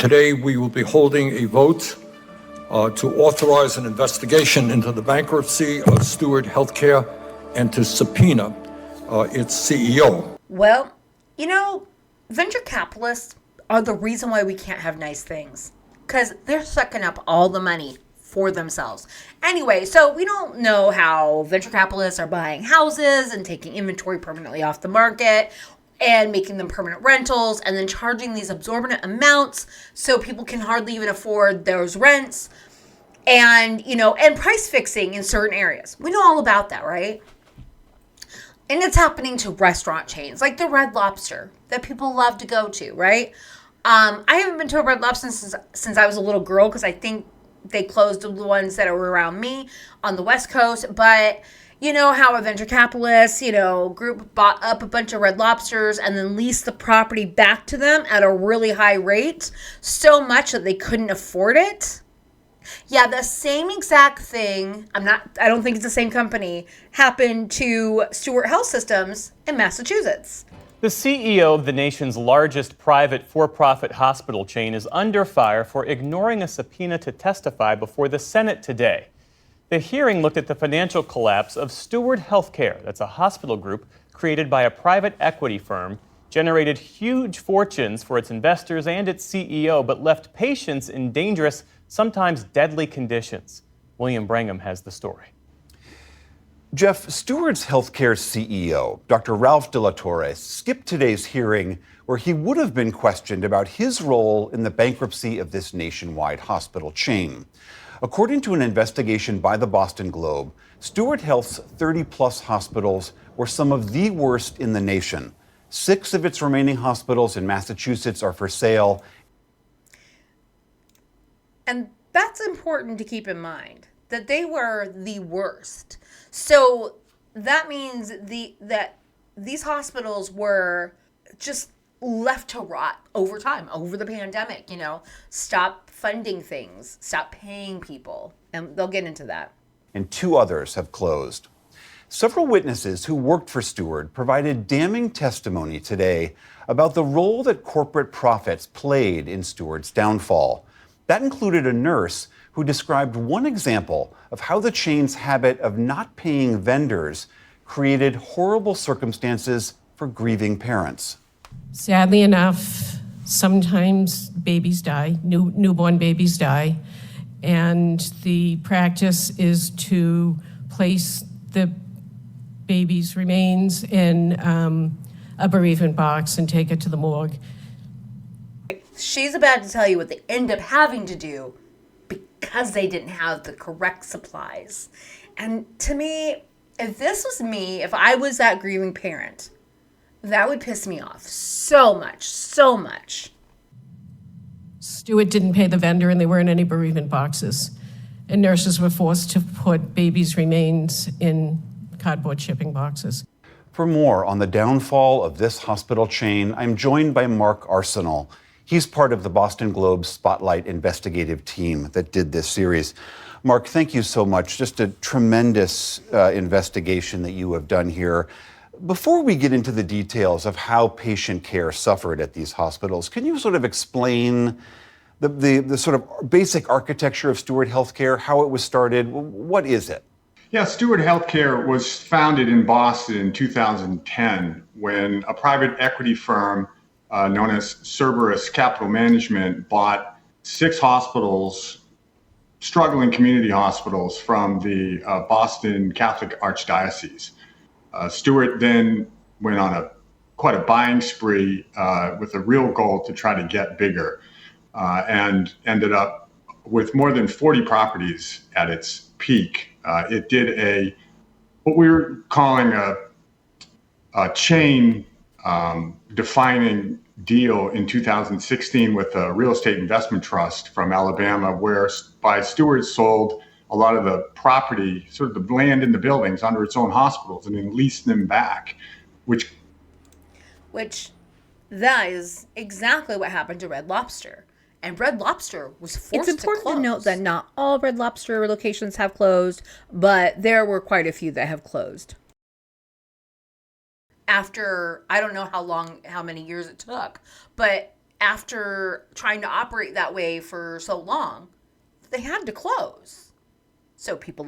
Today, we will be holding a vote to authorize an investigation into the bankruptcy of Steward Healthcare and to subpoena its CEO. Well, venture capitalists are the reason why we can't have nice things, because they're sucking up all the money for themselves. Anyway, so we don't know how venture capitalists are buying houses and taking inventory permanently off the market and making them permanent rentals and then charging these exorbitant amounts so people can hardly even afford those rents and, and price fixing in certain areas. We know all about that, right? And it's happening to restaurant chains like the Red Lobster that people love to go to, right? I haven't been to a Red Lobster since I was a little girl because I think they closed the ones that were around me on the West Coast. But you know how a venture capitalist, group bought up a bunch of Red Lobsters and then leased the property back to them at a really high rate, so much that they couldn't afford it. Yeah, the same exact thing, I don't think it's the same company, happened to Steward Health Systems in Massachusetts. The CEO of the nation's largest private for-profit hospital chain is under fire for ignoring a subpoena to testify before the Senate today. The hearing looked at the financial collapse of Steward Healthcare. That's a hospital group created by a private equity firm, generated huge fortunes for its investors and its CEO, but left patients in dangerous, sometimes deadly conditions. William Brangham has the story. Jeff, Steward's Healthcare CEO, Dr. Ralph De La Torre, skipped today's hearing where he would have been questioned about his role in the bankruptcy of this nationwide hospital chain. According to an investigation by the Boston Globe, Steward Health's 30-plus hospitals were some of the worst in the nation. 6 of its remaining hospitals in Massachusetts are for sale. And that's important to keep in mind, that they were the worst. So that means that these hospitals were just left to rot over time, over the pandemic, stop funding things, stop paying people. And they'll get into that. And 2 others have closed. Several witnesses who worked for Steward provided damning testimony today about the role that corporate profits played in Steward's downfall. That included a nurse who described one example of how the chain's habit of not paying vendors created horrible circumstances for grieving parents. Sadly enough, sometimes babies die, newborn babies die, and the practice is to place the baby's remains in a bereavement box and take it to the morgue. She's about to tell you what they end up having to do because they didn't have the correct supplies. And to me, if I was that grieving parent, that would piss me off so much, so much. Steward didn't pay the vendor and there weren't any bereavement boxes. And nurses were forced to put babies' remains in cardboard shipping boxes. For more on the downfall of this hospital chain, I'm joined by Mark Arsenal. He's part of the Boston Globe Spotlight investigative team that did this series. Mark, thank you so much. Just a tremendous investigation that you have done here. Before we get into the details of how patient care suffered at these hospitals, can you sort of explain the sort of basic architecture of Steward Healthcare, how it was started? What is it? Yeah, Steward Healthcare was founded in Boston in 2010 when a private equity firm known as Cerberus Capital Management bought 6 hospitals, struggling community hospitals from the Boston Catholic Archdiocese. Steward then went on quite a buying spree with a real goal to try to get bigger and ended up with more than 40 properties at its peak. It did what we were calling a chain defining deal in 2016 with a real estate investment trust from Alabama, whereby Steward sold a lot of the property, sort of the land in the buildings under its own hospitals and then leased them back, which that is exactly what happened to Red Lobster. And Red Lobster was forced to close. It's important to note that not all Red Lobster locations have closed, but there were quite a few that have closed. After, I don't know how many years it took, but after trying to operate that way for so long, they had to close. So people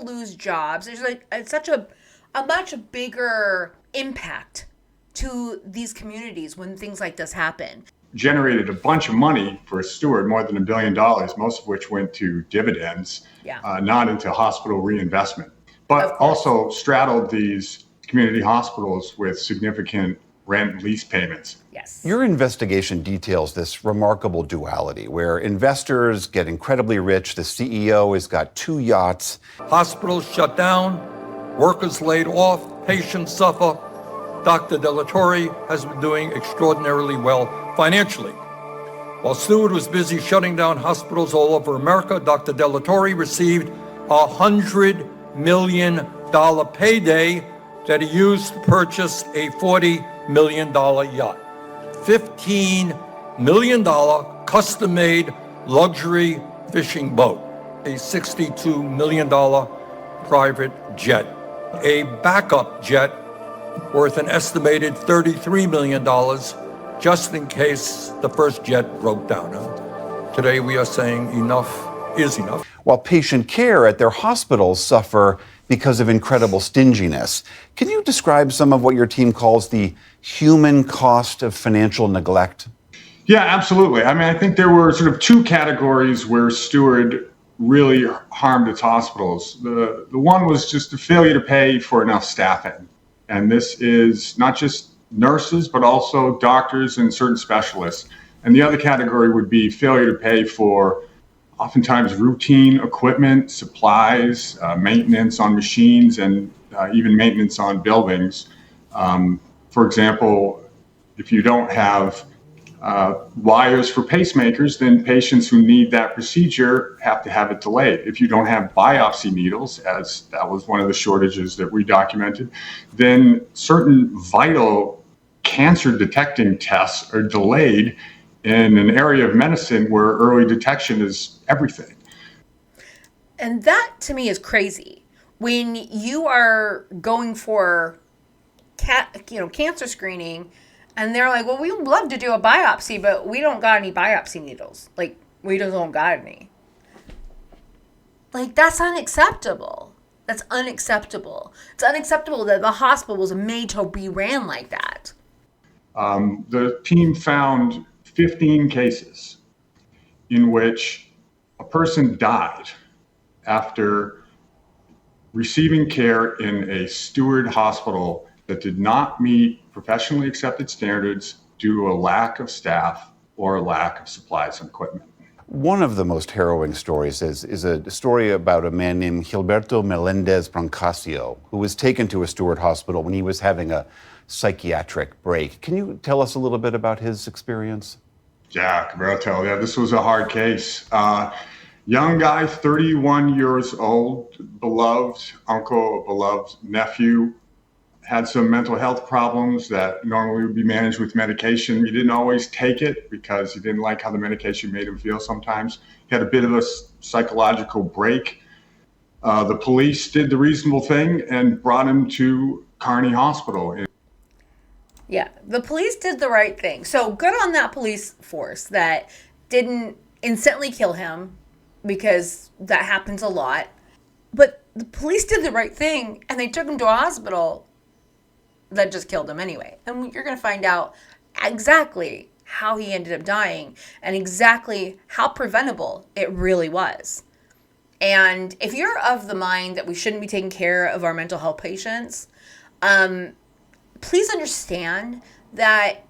lose jobs. There's it's such a much bigger impact to these communities when things like this happen. Generated a bunch of money for Steward, more than $1 billion, most of which went to dividends, not into hospital reinvestment, but also straddled these community hospitals with significant rent and lease payments. Yes. Your investigation details this remarkable duality where investors get incredibly rich, the CEO has got 2 yachts. Hospitals shut down, workers laid off, patients suffer. Dr. Delatorre has been doing extraordinarily well financially. While Steward was busy shutting down hospitals all over America, Dr. Delatorre received a $100 million payday that he used to purchase a $40 million yacht. $15 million custom-made luxury fishing boat, a $62 million private jet, a backup jet worth an estimated $33 million just in case the first jet broke down. Today we are saying enough is enough. While patient care at their hospitals suffer because of incredible stinginess. Can you describe some of what your team calls the human cost of financial neglect? Yeah, absolutely. I mean, I think there were sort of 2 categories where Steward really harmed its hospitals. The one was just the failure to pay for enough staffing. And this is not just nurses, but also doctors and certain specialists. And the other category would be failure to pay for oftentimes routine equipment, supplies, maintenance on machines, and even maintenance on buildings. For example, if you don't have wires for pacemakers, then patients who need that procedure have to have it delayed. If you don't have biopsy needles, as that was one of the shortages that we documented, then certain vital cancer detecting tests are delayed in an area of medicine where early detection is everything. And that to me is crazy. When you are going for cancer screening, and they're like, well, we would love to do a biopsy, but we don't got any biopsy needles. Like, we just don't got any. Like, that's unacceptable. That's unacceptable. It's unacceptable that the hospital was made to be ran like that. The team found 15 cases in which a person died after receiving care in a Steward hospital that did not meet professionally accepted standards due to a lack of staff or a lack of supplies and equipment. One of the most harrowing stories is a story about a man named Gilberto Melendez Brancasio, who was taken to a Steward hospital when he was having a psychiatric break. Can you tell us a little bit about his experience? Yeah, Gilberto, this was a hard case. Young guy, 31 years old, beloved uncle, beloved nephew, had some mental health problems that normally would be managed with medication. He didn't always take it because he didn't like how the medication made him feel sometimes. He had a bit of a psychological break. The police did the reasonable thing and brought him to Kearney Hospital. Yeah, the police did the right thing. So good on that police force that didn't instantly kill him, because that happens a lot. But the police did the right thing, and they took him to a hospital that just killed him anyway. And you're going to find out exactly how he ended up dying and exactly how preventable it really was. And if you're of the mind that we shouldn't be taking care of our mental health patients, please understand that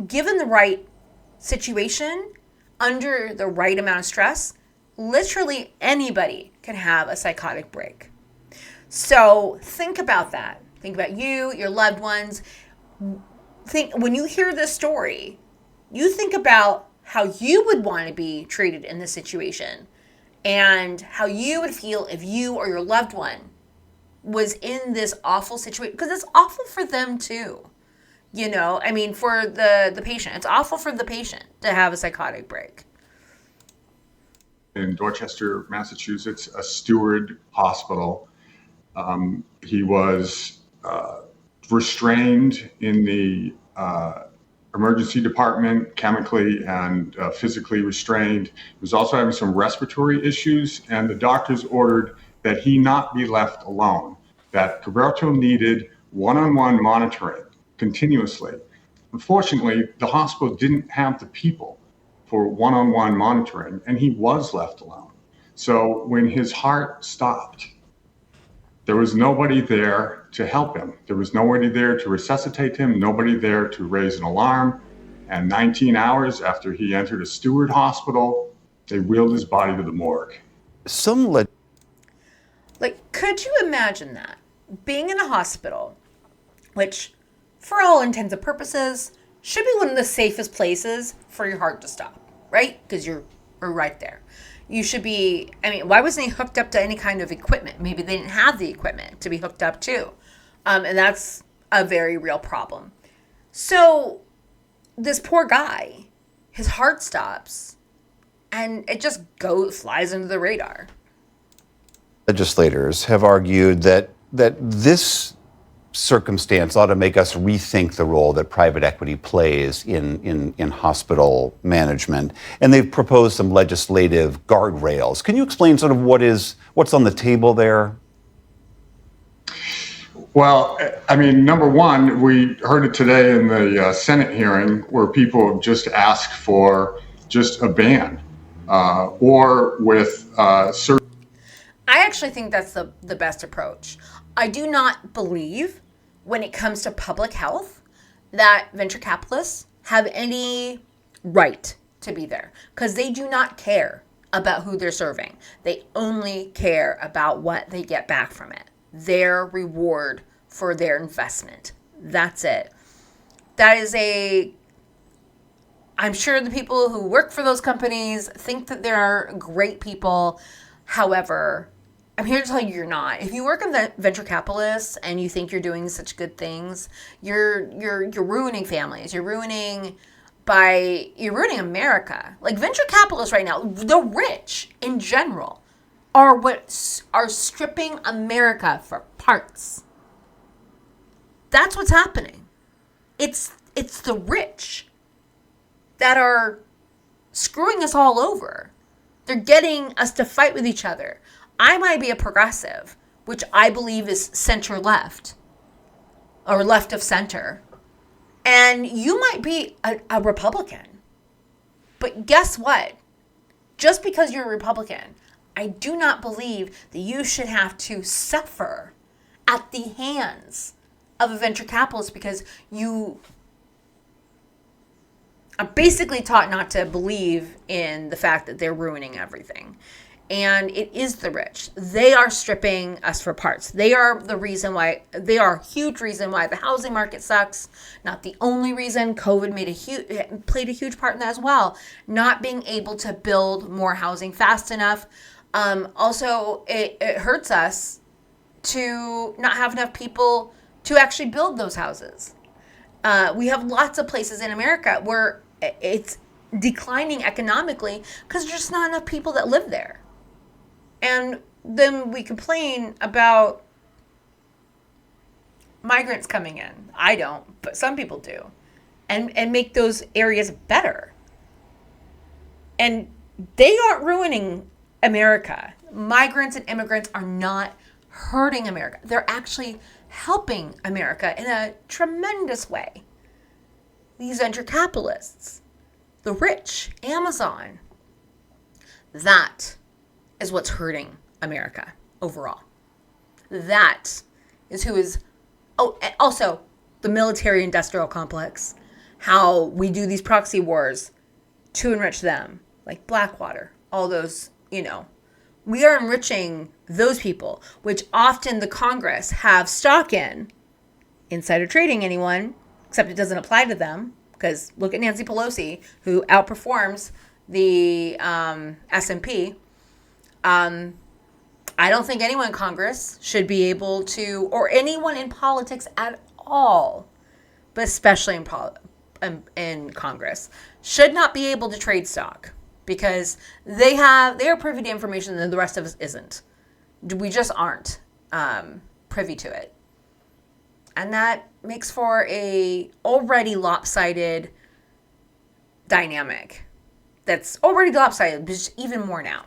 given the right situation, under the right amount of stress, literally anybody can have a psychotic break. So think about that. Think about you, your loved ones. Think when you hear this story, you think about how you would want to be treated in this situation and how you would feel if you or your loved one was in this awful situation, because it's awful for them too. You know, I mean, for the patient, it's awful for the patient to have a psychotic break. In Dorchester, Massachusetts, a Steward hospital. He was restrained in the emergency department, chemically and physically restrained. He was also having some respiratory issues, and the doctors ordered that he not be left alone, that Gilberto needed one-on-one monitoring continuously. Unfortunately, the hospital didn't have the people for one-on-one monitoring, and he was left alone. So when his heart stopped, there was nobody there to help him. There was nobody there to resuscitate him, nobody there to raise an alarm. And 19 hours after he entered a Steward hospital, they wheeled his body to the morgue. Like, could you imagine that? Being in a hospital, which, for all intents and purposes, should be one of the safest places for your heart to stop, right? Because you're right there. You should be, I mean, why wasn't he hooked up to any kind of equipment? Maybe they didn't have the equipment to be hooked up to. And that's a very real problem. So this poor guy, his heart stops and it just flies under the radar. Legislators have argued that this circumstance ought to make us rethink the role that private equity plays in hospital management. And they've proposed some legislative guardrails. Can you explain sort of what's on the table there? Well, I mean, number one, we heard it today in the Senate hearing where people just asked for just a ban or with certain. I actually think that's the best approach. I do not believe, when it comes to public health, that venture capitalists have any right to be there, because they do not care about who they're serving. They only care about what they get back from it, their reward for their investment. That's it. That is I'm sure the people who work for those companies think that they're great people. However, I'm here to tell you you're not. If you work in venture capitalists and you think you're doing such good things, you're ruining families. You're ruining America. Like, venture capitalists right now, the rich in general, are stripping America for parts. That's what's happening. It's the rich that are screwing us all over. They're getting us to fight with each other. I might be a progressive, which I believe is center-left or left of center. And you might be a Republican. But guess what? Just because you're a Republican, I do not believe that you should have to suffer at the hands of a venture capitalist because you are basically taught not to believe in the fact that they're ruining everything. And it is the rich. They are stripping us for parts. They are a huge reason why the housing market sucks. Not the only reason. COVID played a huge part in that as well. Not being able to build more housing fast enough. Also, it hurts us to not have enough people to actually build those houses. We have lots of places in America where it's declining economically because there's just not enough people that live there. And then we complain about migrants coming in. I don't, but some people do. And make those areas better. And they aren't ruining America. Migrants and immigrants are not hurting America. They're actually helping America in a tremendous way. These venture capitalists, the rich, Amazon, that is what's hurting America overall. That is who is, and also the military-industrial complex, how we do these proxy wars to enrich them, like Blackwater, all those, we are enriching those people, which often the Congress have stock in. Insider trading, anyone, except it doesn't apply to them, because look at Nancy Pelosi, who outperforms the S&P. I don't think anyone in Congress should be able to, or anyone in politics at all, but especially in Congress, should not be able to trade stock, because they are privy to information that the rest of us isn't. We just aren't privy to it. And that makes for a already lopsided dynamic that's already lopsided, but just even more now.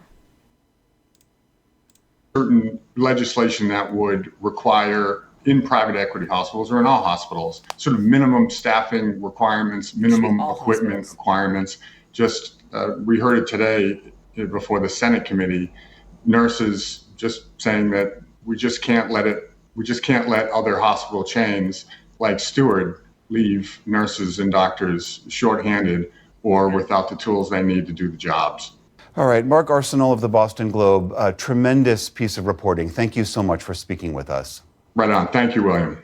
Certain legislation that would require in private equity hospitals or in all hospitals, sort of minimum staffing requirements, minimum all equipment hospitals. requirements. Just we heard it today before the Senate committee, nurses just saying that we just can't let other hospital chains like Steward leave nurses and doctors shorthanded or without the tools they need to do the jobs. All right, Mark Arsenal of the Boston Globe, a tremendous piece of reporting. Thank you so much for speaking with us. Right on. Thank you, William.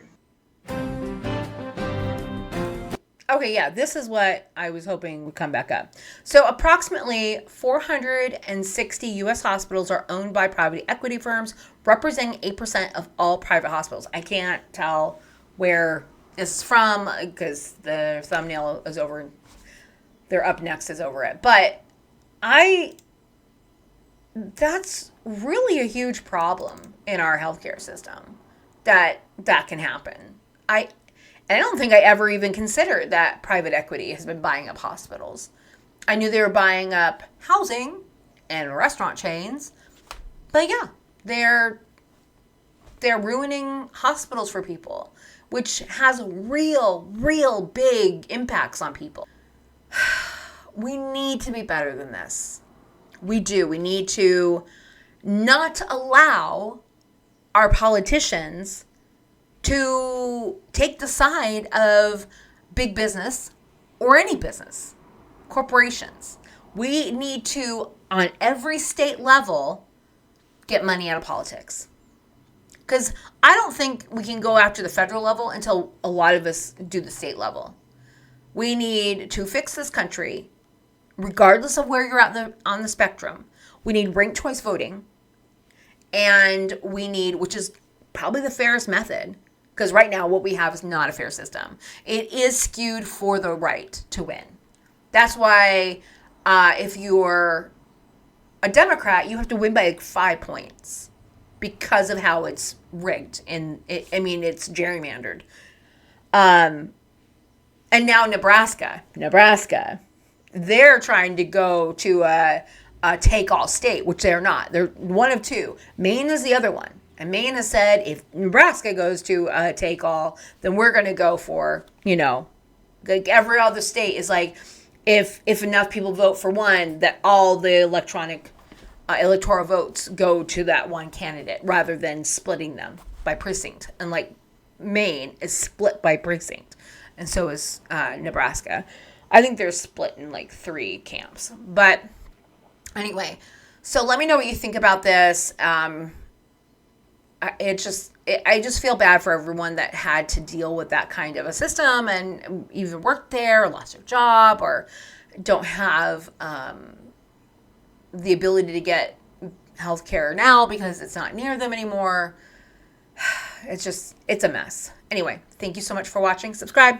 Okay, yeah, this is what I was hoping would come back up. So approximately 460 U.S. hospitals are owned by private equity firms, representing 8% of all private hospitals. I can't tell where this is from because the thumbnail is over. Their up next is over it. But that's really a huge problem in our healthcare system that can happen. I don't think I ever even considered that private equity has been buying up hospitals. I knew they were buying up housing and restaurant chains, but yeah, they're ruining hospitals for people, which has real big impacts on people. We need to be better than this. We do. We need to not allow our politicians to take the side of big business or any business, corporations. We need to, on every state level, get money out of politics. Because I don't think we can go after the federal level until a lot of us do the state level. We need to fix this country, regardless of where you're at on the spectrum. We need ranked choice voting. And we need, which is probably the fairest method, because right now what we have is not a fair system. It is skewed for the right to win. That's why if you're a Democrat, you have to win by like 5 points because of how it's rigged. It's gerrymandered. And now Nebraska, they're trying to go to a take-all state, which they're not. They're one of two. Maine is the other one. And Maine has said if Nebraska goes to take-all, then we're going to go for, like every other state is like, if enough people vote for one, that all the electoral votes go to that one candidate rather than splitting them by precinct. And like Maine is split by precinct. And so is Nebraska. I think they're split in like 3 camps. But anyway, so let me know what you think about this. I just feel bad for everyone that had to deal with that kind of a system and either worked there or lost their job or don't have the ability to get health care now because it's not near them anymore. It's a mess. Anyway, thank you so much for watching. Subscribe.